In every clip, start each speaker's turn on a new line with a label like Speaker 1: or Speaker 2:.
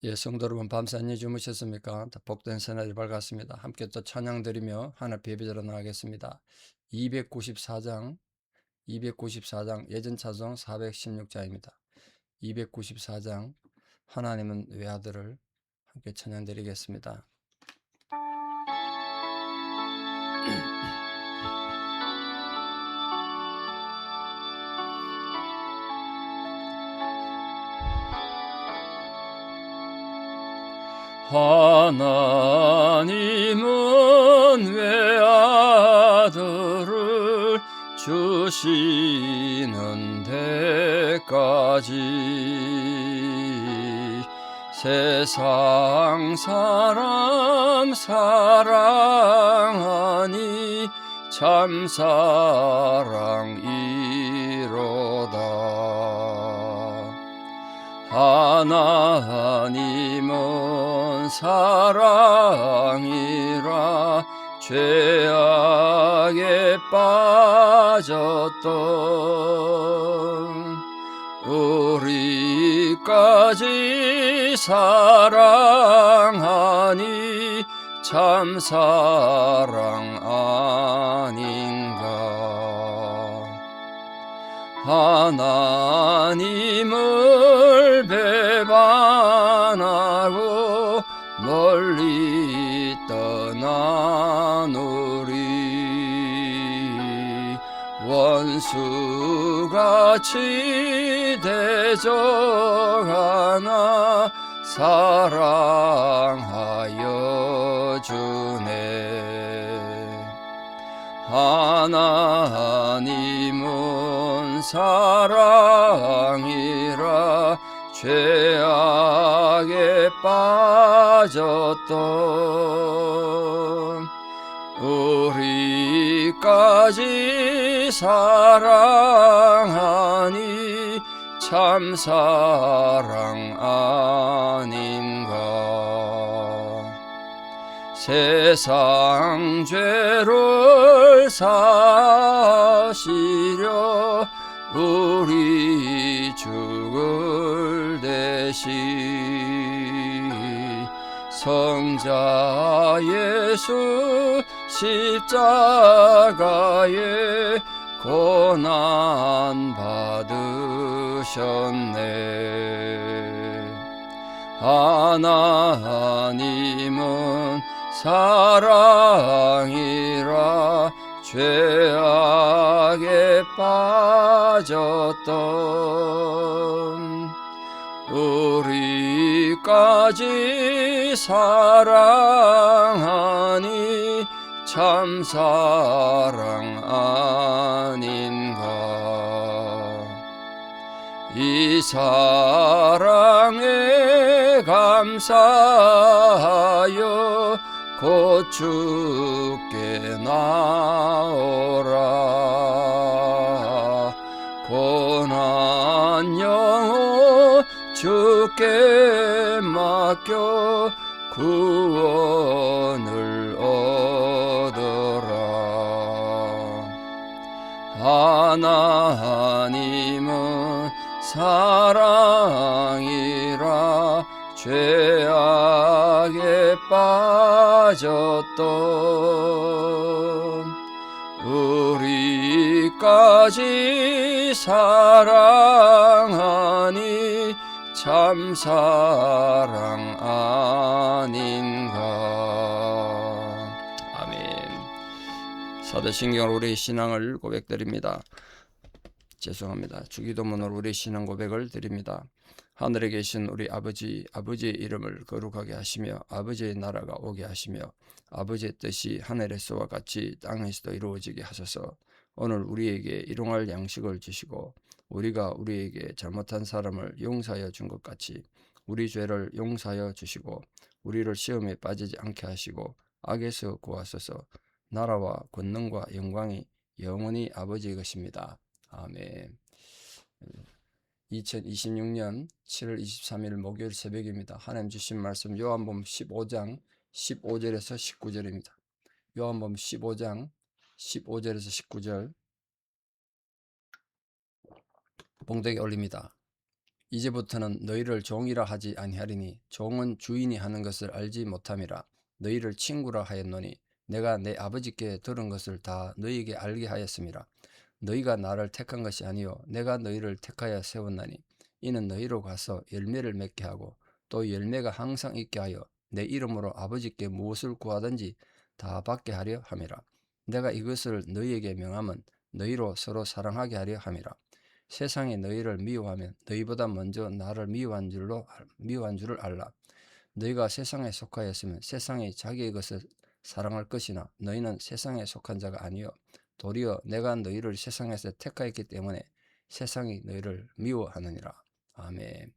Speaker 1: 예, 성도 여러분, 밤새 안녕히 주무셨습니까? 복된 새날이 밝았습니다. 함께 또 찬양 드리며 하나 예배드려 나가겠습니다. 294장, 294장 예전 찬송 416장입니다. 294장 하나님은 외아들을 함께 찬양 드리겠습니다. 하나님은 외아들을 주시는 데까지 세상 사람 사랑하니 참 사랑이로다. 하나님은 사랑이라 죄악에 빠졌던 우리까지 사랑하니 참 사랑 아닌가. 하나님을 배반하고 멀리 떠난 우리 원수같이 대적하나 사랑하여 주네. 하나님은 사랑이라 죄악에 빠졌던 우리까지 사랑하니 참 사랑 아닌가. 세상 죄를 사시려 우리 죽을 대신 성자 예수 십자가에 고난 받으셨네. 하나님은 사랑이라 죄악에 빠졌던 우리까지 사랑하니 참 사랑 아닌가. 이 사랑에 감사하여 곧 주께 나오라. 고난 영혼 주께 맡겨 구원을 얻어라. 하나님은 사랑이라 죄악에 빠졌던 우리까지 사랑하니 참 사랑 아닌가. 아멘. 사도신경으로 우리 신앙을 고백드립니다. 죄송합니다. 주기도문으로 우리 신앙 고백을 드립니다. 하늘에 계신 우리 아버지, 아버지의 이름을 거룩하게 하시며 아버지의 나라가 오게 하시며 아버지의 뜻이 하늘에서와 같이 땅에서도 이루어지게 하소서. 오늘 우리에게 일용할 양식을 주시고 우리가 우리에게 잘못한 사람을 용서하여 준 것 같이 우리 죄를 용서하여 주시고 우리를 시험에 빠지지 않게 하시고 악에서 구하소서. 나라와 권능과 영광이 영원히 아버지의 것입니다. 아멘. 2026년 7월 23일 목요일 새벽입니다. 하나님 주신 말씀 요한복음 15장 15절에서 19절입니다. 요한복음 15장 15절에서 19절 봉독에 올립니다. 이제부터는 너희를 종이라 하지 아니하리니 종은 주인이 하는 것을 알지 못함이라. 너희를 친구라 하였노니 내가 내 아버지께 들은 것을 다 너희에게 알게 하였음이라. 너희가 나를 택한 것이 아니요 내가 너희를 택하여 세웠나니 이는 너희로 가서 열매를 맺게 하고 또 열매가 항상 있게 하여 내 이름으로 아버지께 무엇을 구하든지 다 받게 하려 함이라. 내가 이것을 너희에게 명함은 너희로 서로 사랑하게 하려 함이라. 세상이 너희를 미워하면 너희보다 먼저 나를 미워한 줄을 알라. 너희가 세상에 속하였으면 세상이 자기의 것을 사랑할 것이나 너희는 세상에 속한 자가 아니요 도리어 내가 너희를 세상에서 택하였기 때문에 세상이 너희를 미워하느니라. 아멘.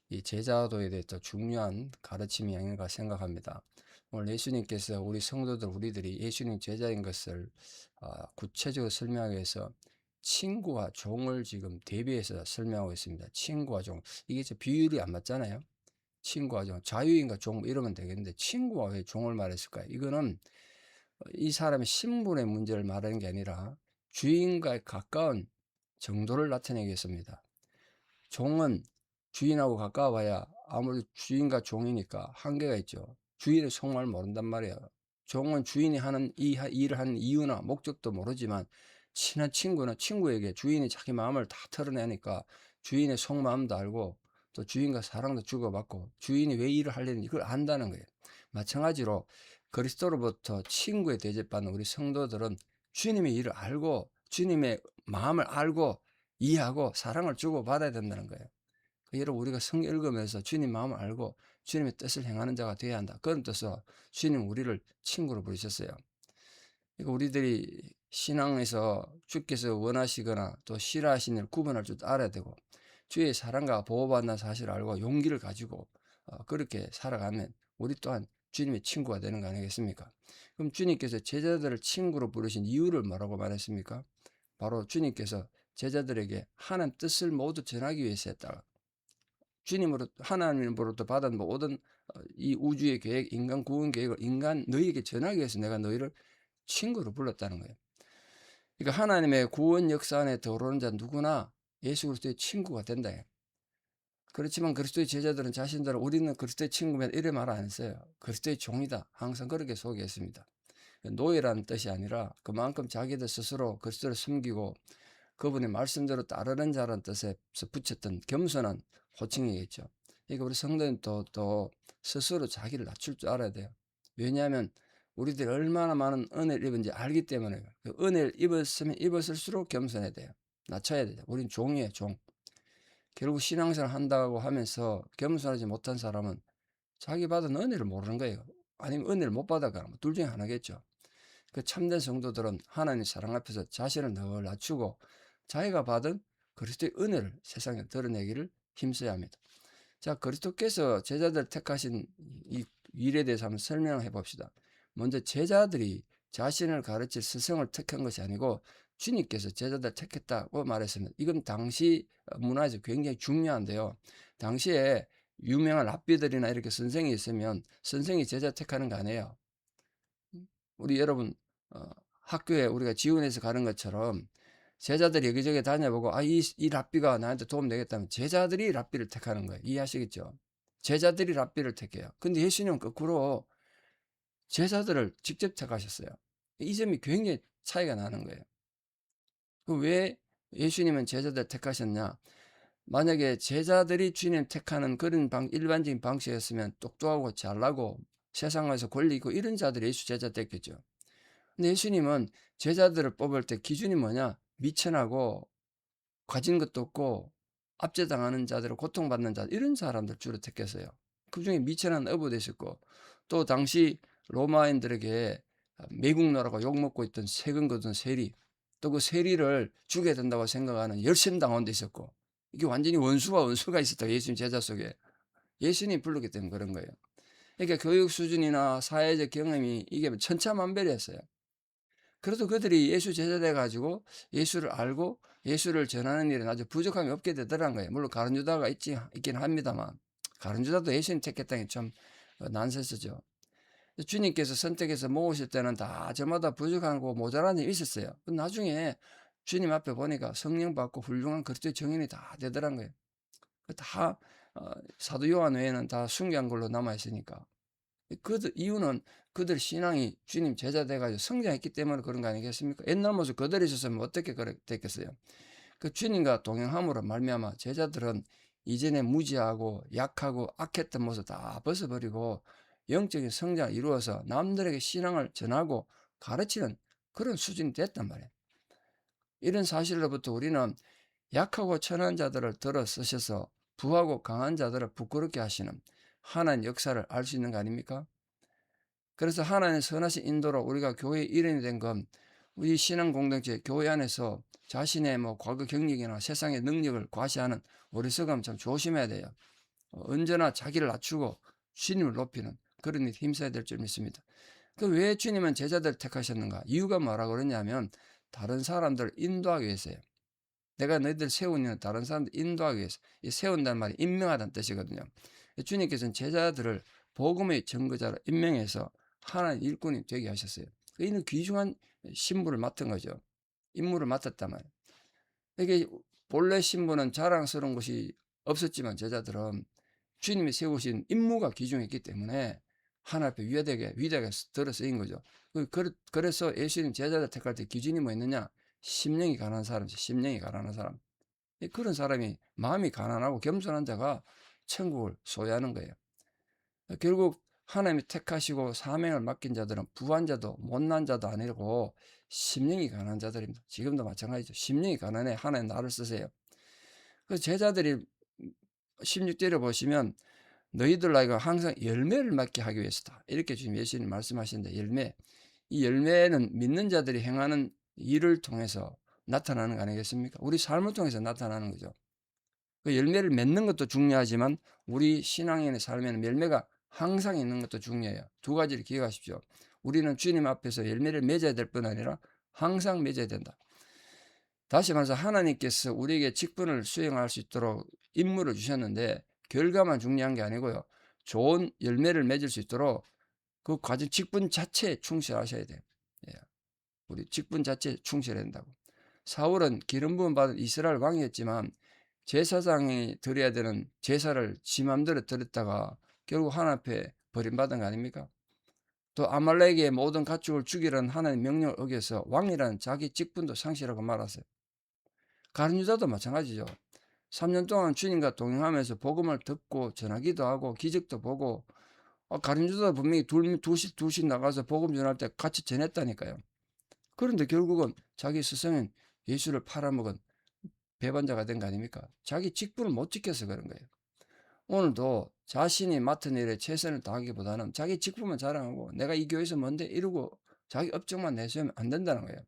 Speaker 1: 이 제자도에 대해서 중요한 가르침이 아닌가 생각합니다. 오늘 예수님께서 우리 성도들 우리들이 예수님 제자인 것을 구체적으로 설명하기 위해서 친구와 종을 지금 대비해서 설명하고 있습니다. 친구와 종. 이게 비율이 안 맞잖아요. 친구와 종. 자유인과 종 이러면 되겠는데 친구와 왜 종을 말했을까요? 이거는 이 사람의 신분의 문제를 말하는 게 아니라 주인과 가까운 정도를 나타내겠습니다. 종은 주인하고 가까워야 아무래도 주인과 종이니까 한계가 있죠. 주인의 속마음을 모른단 말이에요. 종은 주인이 하는 이 일을 하는 이유나 목적도 모르지만 친한 친구는 친구에게 주인이 자기 마음을 다 털어내니까 주인의 속마음도 알고 또 주인과 사랑도 주고받고 주인이 왜 일을 하려는지 그걸 안다는 거예요. 마찬가지로 그리스도로부터 친구에 대접받는 우리 성도들은 주님의 일을 알고 주님의 마음을 알고 이해하고 사랑을 주고받아야 된다는 거예요. 여러분 우리가 성경 읽으면서 주님 마음을 알고 주님의 뜻을 행하는 자가 되어야 한다. 그런 뜻으로 주님 우리를 친구로 부르셨어요. 그러니까 우리들이 신앙에서 주께서 원하시거나 또 싫어하시는 일을 구분할 줄 알아야 되고 주의 사랑과 보호받는 사실을 알고 용기를 가지고 그렇게 살아가면 우리 또한 주님의 친구가 되는 거 아니겠습니까? 그럼 주님께서 제자들을 친구로 부르신 이유를 뭐라고 말했습니까? 바로 주님께서 제자들에게 하나님 뜻을 모두 전하기 위해서 했다. 주님으로 하나님으로부터 받은 모든 이 우주의 계획, 인간 구원 계획을 너희에게 전하기 위해서 내가 너희를 친구로 불렀다는 거예요. 그러니까 하나님의 구원 역사 안에 들어오는 자 누구나 예수 그리스도의 친구가 된다. 그렇지만 그리스도의 제자들은 자신들은 우리는 그리스도의 친구면 이래 말 안 했어요. 그리스도의 종이다. 항상 그렇게 소개했습니다. 노예라는 뜻이 아니라 그만큼 자기들 스스로 그리스도를 숨기고 그분의 말씀대로 따르는 자라는 뜻에서 붙였던 겸손한 호칭이겠죠. 그러니까 우리 성도님도 또 스스로 자기를 낮출 줄 알아야 돼요. 왜냐하면 우리들이 얼마나 많은 은혜를 입은지 알기 때문에 그 은혜를 입었으면 입었을수록 겸손해야 돼요. 낮춰야 돼요. 우린 종이에요, 종. 결국 신앙생활 한다고 하면서 겸손하지 못한 사람은 자기 받은 은혜를 모르는 거예요. 아니면 은혜를 못 받아가는 둘 중에 하나겠죠. 그 참된 성도들은 하나님 사랑 앞에서 자신을 늘 낮추고 자기가 받은 그리스도의 은혜를 세상에 드러내기를 힘써야 합니다. 자, 그리스도께서 제자들 택하신 이 일에 대해서 한번 설명해 봅시다. 먼저 제자들이 자신을 가르칠 스승을 택한 것이 아니고 주님께서 제자들 택했다고 말했습니다. 이건 당시 문화에서 굉장히 중요한데요. 당시에 유명한 랍비들이나 이렇게 선생이 있으면 선생이 제자 택하는 거 아니에요. 우리 여러분 학교에 우리가 지원해서 가는 것처럼 제자들이 여기저기 다녀보고 이 랍비가 나한테 도움 되겠다면 제자들이 랍비를 택하는 거예요. 이해하시겠죠? 제자들이 랍비를 택해요. 근데 예수님은 거꾸로 제자들을 직접 택하셨어요. 이 점이 굉장히 차이가 나는 거예요. 왜 예수님은 제자들 택하셨냐? 만약에 제자들이 주님 택하는 그런 일반적인 방식이었으면 똑똑하고 잘나고 세상에서 권리 있고 이런 자들이 예수 제자 됐겠죠. 근데 예수님은 제자들을 뽑을 때 기준이 뭐냐? 미천하고 가진 것도 없고 압제당하는 자들, 고통받는 자들 이런 사람들 주로 택했어요. 그중에 미천한 어부도 있었고 또 당시 로마인들에게 매국노라고 욕먹고 있던 세금 거둔 세리 또 그 세리를 죽여야 된다고 생각하는 열심당원도 있었고 이게 완전히 원수가 있었다. 예수님 제자 속에. 예수님이 부르기 때문에 그런 거예요. 그러니까 교육 수준이나 사회적 경험이 이게 천차만별이었어요. 그래도 그들이 예수 제자 돼가지고 예수를 알고 예수를 전하는 일은 아주 부족함이 없게 되더란 거예요. 물론 가룟 유다가 있긴 합니다만 가룟 유다도 예수님 택했다는 게 참 난센스죠. 주님께서 선택해서 모으실 때는 다 저마다 부족하고 모자란 일이 있었어요. 나중에 주님 앞에 보니까 성령 받고 훌륭한 그리스도의 정인이 다 되더란 거예요. 다 사도 요한 외에는 다 순교한 걸로 남아 있으니까. 그들 이유는 그들 신앙이 주님 제자 돼가지고 성장했기 때문에 그런 거 아니겠습니까? 옛날 모습 그대로 있었으면 어떻게 됐겠어요? 그 주님과 동행함으로 말미암아 제자들은 이전에 무지하고 약하고 악했던 모습 다 벗어버리고 영적인 성장을 이루어서 남들에게 신앙을 전하고 가르치는 그런 수준이 됐단 말이에요. 이런 사실로부터 우리는 약하고 천한 자들을 들어 쓰셔서 부하고 강한 자들을 부끄럽게 하시는 하나님 역사를 알 수 있는 거 아닙니까? 그래서 하나님의 선하신 인도로 우리가 교회의 일원이 된 건 우리 신앙 공동체 교회 안에서 자신의 과거 경력이나 세상의 능력을 과시하는 어리석음 참 조심해야 돼요. 언제나 자기를 낮추고 주님을 높이는 그런 일 힘써야 될 줄 믿습니다. 그 왜 주님은 제자들 택하셨는가? 이유가 뭐라고 그러냐면 다른 사람들을 인도하기 위해서예요. 내가 너희들 세운 이유는 다른 사람들 인도하기 위해서. 이 세운다는 말이 임명하다는 뜻이거든요. 주님께서는 제자들을 복음의 증거자로 임명해서 하나님 일꾼이 되게 하셨어요. 이는 귀중한 신분을 맡은 거죠. 임무를 맡았단 말이에요. 이게 본래 신분은 자랑스러운 것이 없었지만 제자들은 주님이 세우신 임무가 귀중했기 때문에 하나님 앞에 위대하게 들어 쓰인 거죠. 그래서 예수님 제자들 택할 때 기준이 뭐였느냐? 심령이 가난한 사람이죠. 심령이 가난한 사람. 그런 사람이 마음이 가난하고 겸손한 자가 천국을 소유하는 거예요. 결국 하나님이 택하시고 사명을 맡긴 자들은 부한 자도 못난 자도 아니고 심령이 가난한 자들입니다. 지금도 마찬가지죠. 심령이 가난해 하나님 나를 쓰세요. 그 제자들이 16절에 보시면 너희들 나이가 항상 열매를 맺게 하기 위해서다. 이렇게 지금 예수님 말씀하시는데 열매. 이 열매는 믿는 자들이 행하는 일을 통해서 나타나는 거 아니겠습니까? 우리 삶을 통해서 나타나는 거죠. 그 열매를 맺는 것도 중요하지만 우리 신앙인의 삶에는 열매가 항상 있는 것도 중요해요. 두 가지를 기억하십시오. 우리는 주님 앞에서 열매를 맺어야 될 뿐 아니라 항상 맺어야 된다. 다시 말해서 하나님께서 우리에게 직분을 수행할 수 있도록 임무를 주셨는데 결과만 중요한 게 아니고요. 좋은 열매를 맺을 수 있도록 그 과정 직분 자체에 충실하셔야 돼요. 예. 우리 직분 자체에 충실해야 된다고. 사울은 기름 부음 받은 이스라엘 왕이었지만 제사장이 드려야 되는 제사를 지 맘대로 드렸다가 결국 하나님 앞에 버림받은 거 아닙니까? 또 아말렉의 모든 가축을 죽이라는 하나님의 명령을 어겨서 왕이라는 자기 직분도 상실하고 말았어요. 가룟 유다도 마찬가지죠. 3년 동안 주님과 동행하면서 복음을 듣고 전하기도 하고 기적도 보고 가룟 유다도 분명히 둘씩 나가서 복음 전할 때 같이 전했다니까요. 그런데 결국은 자기 스승인 예수를 팔아먹은 배반자가 된 거 아닙니까? 자기 직분을 못 지켜서 그런 거예요. 오늘도 자신이 맡은 일에 최선을 다하기보다는 자기 직분만 자랑하고 내가 이 교회에서 뭔데 이러고 자기 업적만 내세우면 안 된다는 거예요.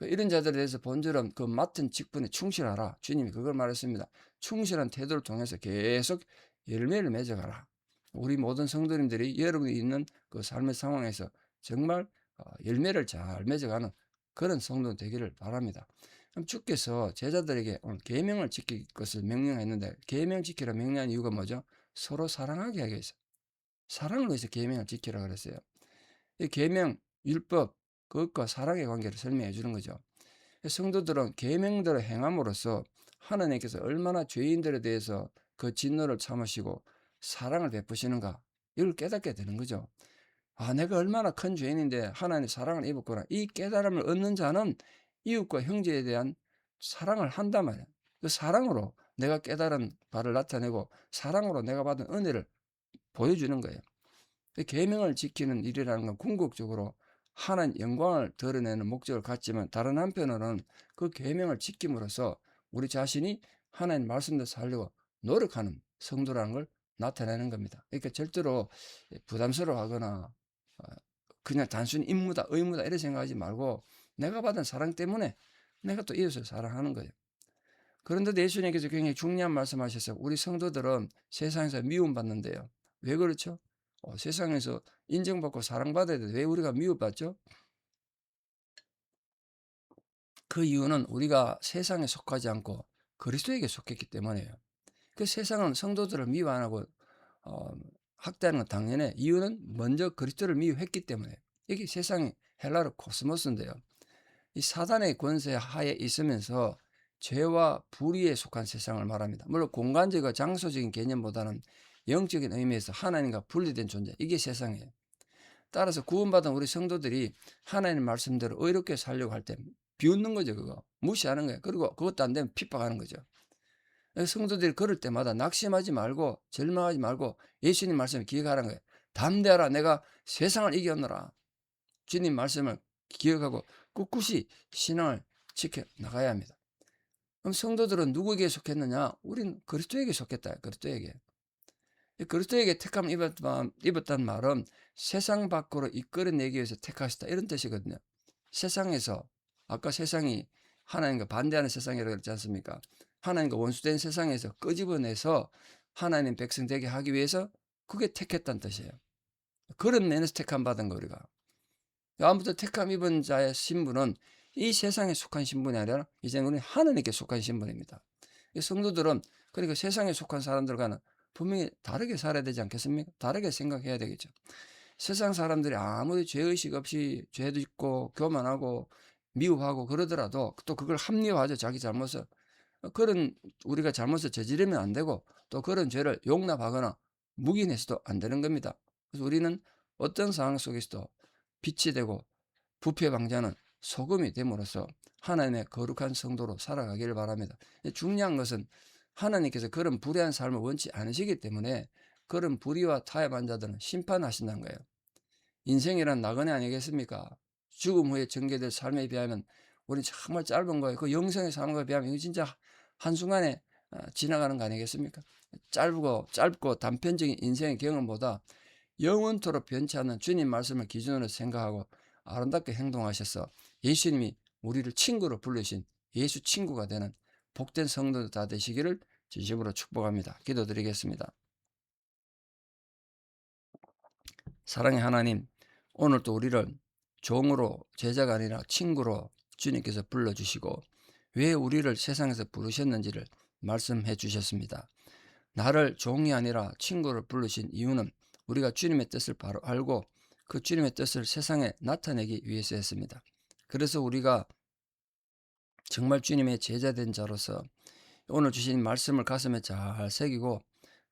Speaker 1: 이런 자들에 대해서 본절은 그 맡은 직분에 충실하라. 주님이 그걸 말했습니다. 충실한 태도를 통해서 계속 열매를 맺어가라. 우리 모든 성도님들이 여러분이 있는 그 삶의 상황에서 정말 열매를 잘 맺어가는 그런 성도 되기를 바랍니다. 그럼 주께서 제자들에게 오늘 계명을 지킬 것을 명령했는데 계명 지키라 명령한 이유가 뭐죠? 서로 사랑하게 하기 위해서. 사랑을 위해서 계명을 지키라 그랬어요. 이 계명, 율법, 그것과 사랑의 관계를 설명해 주는 거죠. 성도들은 계명대로 행함으로써 하나님께서 얼마나 죄인들에 대해서 그 진노를 참으시고 사랑을 베푸시는가 이걸 깨닫게 되는 거죠. 내가 얼마나 큰 죄인인데 하나님의 사랑을 입었구나. 이 깨달음을 얻는 자는 이웃과 형제에 대한 사랑을 한단 말이야. 그 사랑으로 내가 깨달은 바를 나타내고 사랑으로 내가 받은 은혜를 보여주는 거예요. 계명을 지키는 일이라는 건 궁극적으로 하나님 영광을 드러내는 목적을 갖지만 다른 한편으로는 그 계명을 지킴으로써 우리 자신이 하나님 말씀대로 살려고 노력하는 성도라는 걸 나타내는 겁니다. 그러니까 절대로 부담스러워하거나 그냥 단순히 임무다, 의무다 이렇게 생각하지 말고 내가 받은 사랑 때문에 내가 또 이웃을 사랑하는 거예요. 그런데 예수님께서 굉장히 중요한 말씀하셨어요. 우리 성도들은 세상에서 미움받는데요. 왜 그렇죠? 세상에서 인정받고 사랑받아야 되는데 왜 우리가 미움받죠? 그 이유는 우리가 세상에 속하지 않고 그리스도에게 속했기 때문이에요. 그 세상은 성도들을 미워 안 하고 학대하는 건 당연해. 이유는 먼저 그리스도를 미워했기 때문에. 이게 세상이 헬라로 코스모스인데요. 이 사단의 권세 하에 있으면서 죄와 불의에 속한 세상을 말합니다. 물론 공간적이고 장소적인 개념보다는 영적인 의미에서 하나님과 분리된 존재, 이게 세상이에요. 따라서 구원받은 우리 성도들이 하나님 말씀대로 의롭게 살려고 할 때 비웃는 거죠. 그거 무시하는 거예요. 그리고 그것도 안 되면 핍박하는 거죠. 성도들이 그럴 때마다 낙심하지 말고 절망하지 말고 예수님 말씀을 기억하라는 거예요. 담대하라, 내가 세상을 이겼노라. 주님 말씀을 기억하고 꿋꿋이 신앙을 지켜나가야 합니다. 그럼 성도들은 누구에게 속했느냐? 우린 그리스도에게 속했다. 그리스도에게. 그리스도에게 택함을 입었다는 말은 세상 밖으로 이끌어내기 위해서 택하셨다, 이런 뜻이거든요. 세상에서, 아까 세상이 하나님과 반대하는 세상이라고 그랬지 않습니까? 하나님과 원수된 세상에서 끄집어내서 하나님 백성 되게 하기 위해서 그게 택했다는 뜻이에요. 그런 면에서 택함 받은 거 우리가. 아무튼 택함 입은 자의 신분은 이 세상에 속한 신분이 아니라 이제는 우리 하나님께 속한 신분입니다. 성도들은 그러니까 세상에 속한 사람들과는 분명히 다르게 살아야 되지 않겠습니까? 다르게 생각해야 되겠죠. 세상 사람들이 아무리 죄의식 없이 죄도 짓고 교만하고 미워하고 그러더라도 또 그걸 합리화하죠. 자기 잘못을. 그런 우리가 잘못을 저지르면 안 되고 또 그런 죄를 용납하거나 묵인해서도 안 되는 겁니다. 그래서 우리는 어떤 상황 속에서도 빛이 되고 부패 방지하는 소금이 됨으로써 하나님의 거룩한 성도로 살아가기를 바랍니다. 중요한 것은 하나님께서 그런 불의한 삶을 원치 않으시기 때문에 그런 불의와 타협한 자들은 심판하신다는 거예요. 인생이란 나그네 아니겠습니까? 죽음 후에 전개될 삶에 비하면 우리는 정말 짧은 거예요. 그 영생의 삶에 비하면 이거 진짜 한순간에 지나가는 거 아니겠습니까? 짧고 단편적인 인생의 경험보다 영원토록 변치 않는 주님 말씀을 기준으로 생각하고 아름답게 행동하셔서 예수님이 우리를 친구로 부르신 예수 친구가 되는 복된 성도들 다 되시기를 진심으로 축복합니다. 기도드리겠습니다. 사랑의 하나님, 오늘도 우리를 종으로 제자가 아니라 친구로 주님께서 불러주시고 왜 우리를 세상에서 부르셨는지를 말씀해 주셨습니다. 나를 종이 아니라 친구로 부르신 이유는 우리가 주님의 뜻을 바로 알고 그 주님의 뜻을 세상에 나타내기 위해서였습니다. 그래서 우리가 정말 주님의 제자된 자로서 오늘 주신 말씀을 가슴에 잘 새기고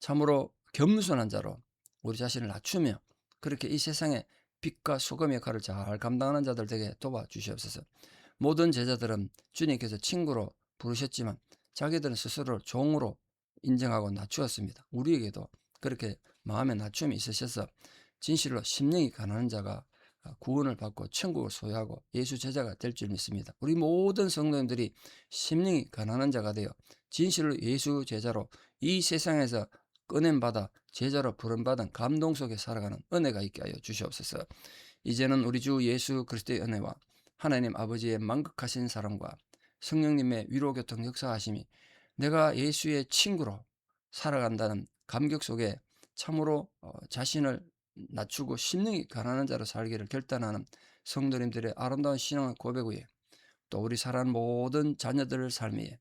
Speaker 1: 참으로 겸손한 자로 우리 자신을 낮추며 그렇게 이 세상에 빛과 소금의 역할을 잘 감당하는 자들 되게 도와주시옵소서. 모든 제자들은 주님께서 친구로 부르셨지만 자기들은 스스로를 종으로 인정하고 낮추었습니다. 우리에게도 그렇게 마음의 낮춤이 있으셔서 진실로 심령이 가난한 자가 구원을 받고 천국을 소유하고 예수 제자가 될 줄 믿습니다. 우리 모든 성도님들이 심령이 가난한 자가 되어 진실로 예수 제자로 이 세상에서 꺼냄받아 제자로 부름받은 감동 속에 살아가는 은혜가 있게 하여 주시옵소서. 이제는 우리 주 예수 그리스도의 은혜와 하나님 아버지의 만극하신 사랑과 성령님의 위로교통 역사하심이 내가 예수의 친구로 살아간다는 감격 속에 참으로 자신을 낮추고 심령이 가난한 자로 살기를 결단하는 성도님들의 아름다운 신앙의 고백 위에 또 우리 살아가는 모든 자녀들의 삶에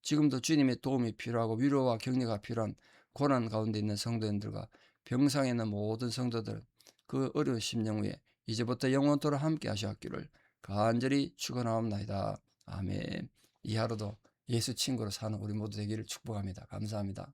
Speaker 1: 지금도 주님의 도움이 필요하고 위로와 격려가 필요한 고난 가운데 있는 성도님들과 병상에 있는 모든 성도들 그 어려운 심령 위에 이제부터 영원토록 함께 하시옵기를 간절히 축원하옵나이다. 아멘. 이 하루도 예수 친구로 사는 우리 모두 되기를 축복합니다. 감사합니다.